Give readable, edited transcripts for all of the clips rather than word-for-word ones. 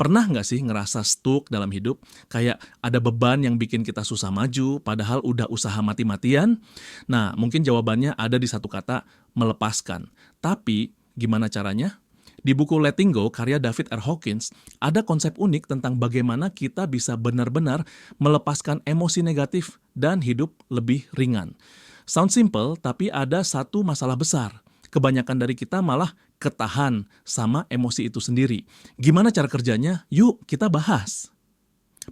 Pernah nggak sih ngerasa stuck dalam hidup? Kayak ada beban yang bikin kita susah maju, padahal udah usaha mati-matian? Nah, mungkin jawabannya ada di satu kata, melepaskan. Tapi, gimana caranya? Di buku Letting Go, karya David R. Hawkins, ada konsep unik tentang bagaimana kita bisa benar-benar melepaskan emosi negatif dan hidup lebih ringan. Sound simple, tapi ada satu masalah besar. Kebanyakan dari kita malah ketahan sama emosi itu sendiri. Gimana cara kerjanya? Yuk kita bahas.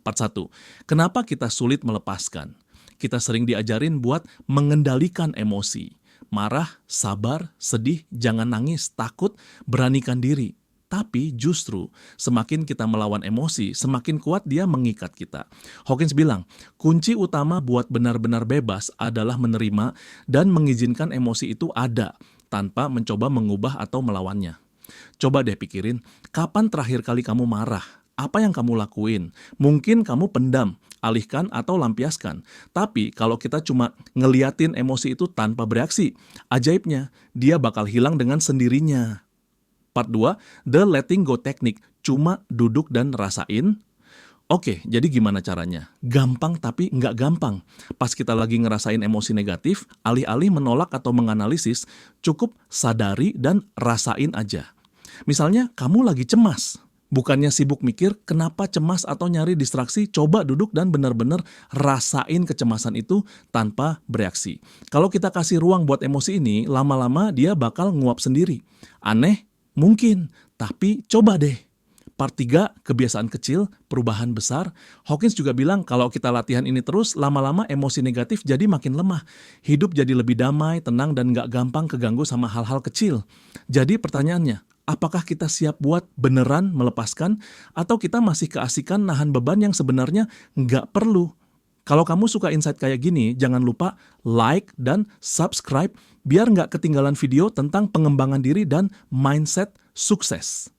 Part 1. Kenapa kita sulit melepaskan? Kita sering diajarin buat mengendalikan emosi. Marah, sabar, sedih, jangan nangis, takut, beranikan diri. Tapi justru semakin kita melawan emosi, semakin kuat dia mengikat kita. Hawkins bilang, kunci utama buat benar-benar bebas adalah menerima dan mengizinkan emosi itu ada, tanpa mencoba mengubah atau melawannya. Coba deh pikirin, kapan terakhir kali kamu marah? Apa yang kamu lakuin? Mungkin kamu pendam, alihkan atau lampiaskan. Tapi kalau kita cuma ngeliatin emosi itu tanpa bereaksi, ajaibnya dia bakal hilang dengan sendirinya. Part 2, The Letting Go Technique, cuma duduk dan rasain. Oke, jadi gimana caranya? Gampang tapi nggak gampang. Pas kita lagi ngerasain emosi negatif, alih-alih menolak atau menganalisis, cukup sadari dan rasain aja. Misalnya, kamu lagi cemas. Bukannya sibuk mikir kenapa cemas atau nyari distraksi, coba duduk dan benar-benar rasain kecemasan itu tanpa bereaksi. Kalau kita kasih ruang buat emosi ini, lama-lama dia bakal nguap sendiri. Aneh? Mungkin, tapi coba deh. Part 3, kebiasaan kecil, perubahan besar. Hawkins juga bilang kalau kita latihan ini terus, lama-lama emosi negatif jadi makin lemah. Hidup jadi lebih damai, tenang, dan nggak gampang keganggu sama hal-hal kecil. Jadi pertanyaannya, apakah kita siap buat beneran melepaskan, atau kita masih keasikan nahan beban yang sebenarnya nggak perlu? Kalau kamu suka insight kayak gini, jangan lupa like dan subscribe biar nggak ketinggalan video tentang pengembangan diri dan mindset sukses.